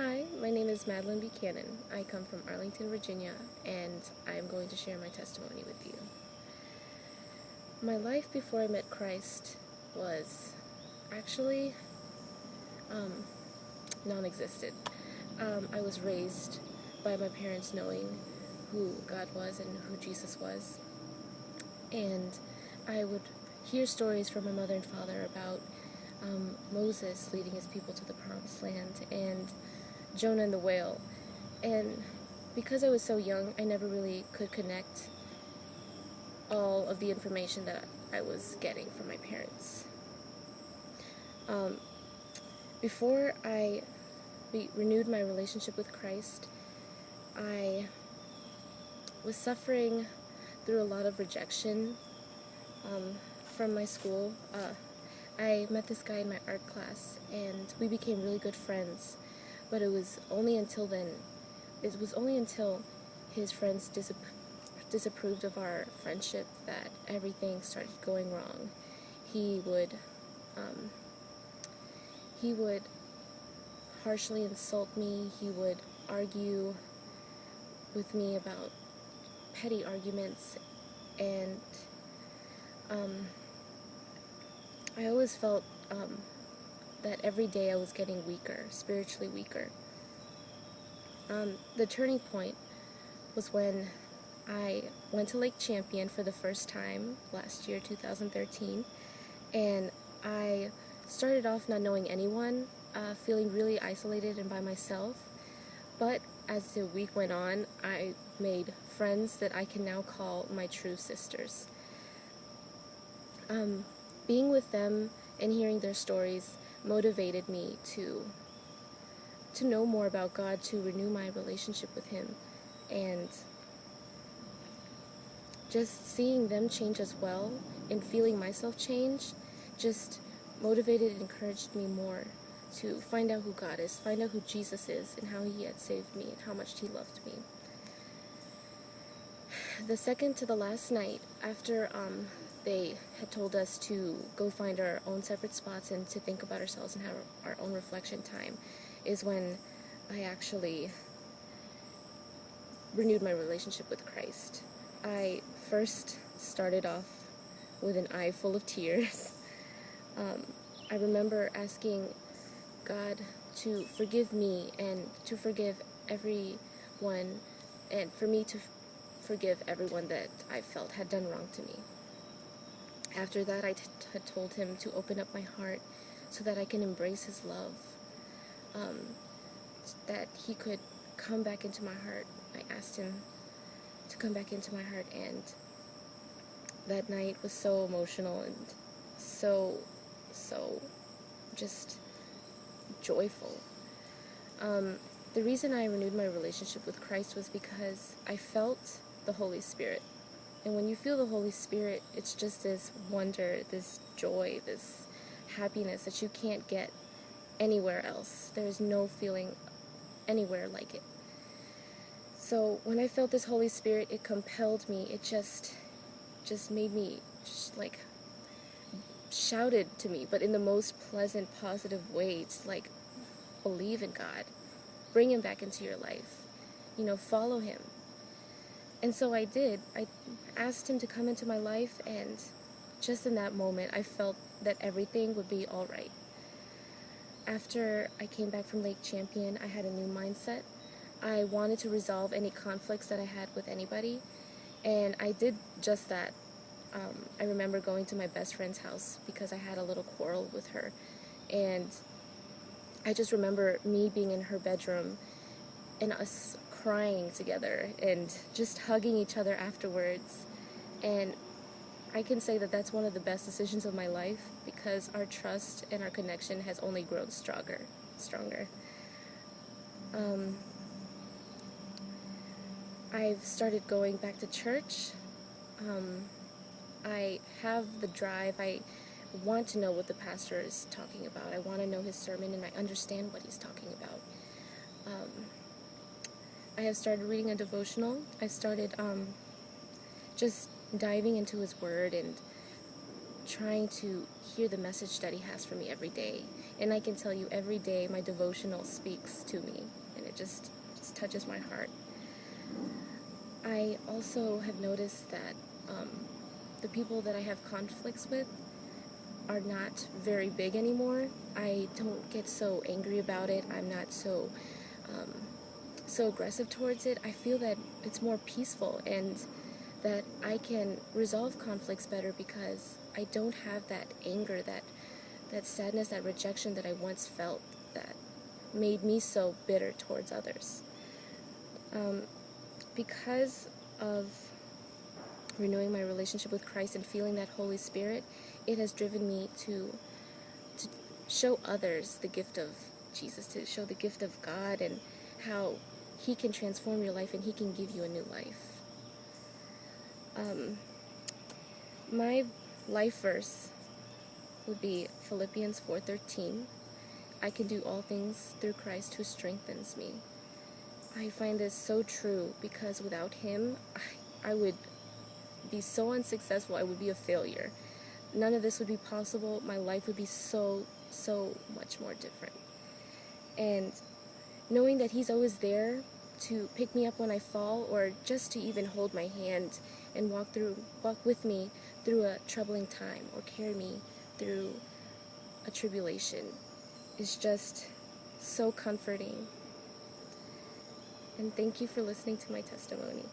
Hi, my name is Madeline Buchanan. I come from Arlington, Virginia, and I am going to share my testimony with you. My life before I met Christ was actually non-existent. I was raised by my parents knowing who God was and who Jesus was, and I would hear stories from my mother and father about Moses leading his people to the promised land and Jonah and the whale. And because I was so young, I never really could connect all of the information that I was getting from my parents. Before I renewed my relationship with Christ, I was suffering through a lot of rejection from my school. I met this guy in my art class, and we became really good friends. But it was only until his friends disapproved of our friendship that everything started going wrong. He would harshly insult me. He would argue with me about petty arguments, and I always felt that every day I was getting weaker, spiritually weaker. The turning point was when I went to Lake Champion for the first time last year, 2013, and I started off not knowing anyone, feeling really isolated and by myself. But as the week went on, I made friends that I can now call my true sisters. Being with them and hearing their stories motivated me to know more about God, to renew my relationship with Him, and just seeing them change as well and feeling myself change just motivated and encouraged me more to find out who God is, find out who Jesus is, and how He had saved me and how much He loved me. The second to the last night, after they had told us to go find our own separate spots and to think about ourselves and have our own reflection time, is when I actually renewed my relationship with Christ. I first started off with an eye full of tears. I remember asking God to forgive me and to forgive everyone, and for me to forgive everyone that I felt had done wrong to me. After that, I had told Him to open up my heart so that I can embrace His love, that He could come back into my heart. I asked Him to come back into my heart, and that night was so emotional and so just joyful. The reason I renewed my relationship with Christ was because I felt the Holy Spirit. And when you feel the Holy Spirit, it's just this wonder, this joy, this happiness that you can't get anywhere else. There's no feeling anywhere like it. So when I felt this Holy Spirit, it compelled me. It just made me like shouted to me, but in the most pleasant, positive way, to believe in God, bring Him back into your life, follow Him. And so I did. I asked Him to come into my life, and just in that moment, I felt that everything would be all right. After I came back from Lake Champion, I had a new mindset. I wanted to resolve any conflicts that I had with anybody, and I did just that. I remember going to my best friend's house because I had a little quarrel with her, and I just remember me being in her bedroom and us crying together and just hugging each other afterwards. And I can say that that's one of the best decisions of my life because our trust and our connection has only grown stronger. I've started going back to church. I have the drive. I want to know what the pastor is talking about. I want to know his sermon, and I understand what he's talking about. I have started reading a devotional. I've started just diving into His Word and trying to hear the message that he has for me every day. And I can tell you every day my devotional speaks to me, and it just touches my heart. I also have noticed that the people that I have conflicts with are not very big anymore. I don't get so angry about it. I'm not so aggressive towards it. I feel that it's more peaceful and that I can resolve conflicts better because I don't have that anger, that sadness, that rejection that I once felt that made me so bitter towards others. Because of renewing my relationship with Christ and feeling that Holy Spirit, it has driven me to show others the gift of Jesus, to show the gift of God and how he can transform your life and he can give you a new life. My life verse would be Philippians 4:13. I can do all things through Christ who strengthens me. I find this so true because without him, I would be so unsuccessful. I would be a failure. None of this would be possible. My life would be so much more different. And knowing that he's always there to pick me up when I fall, or just to even hold my hand and walk with me through a troubling time, or carry me through a tribulation, is just so comforting. And thank you for listening to my testimony.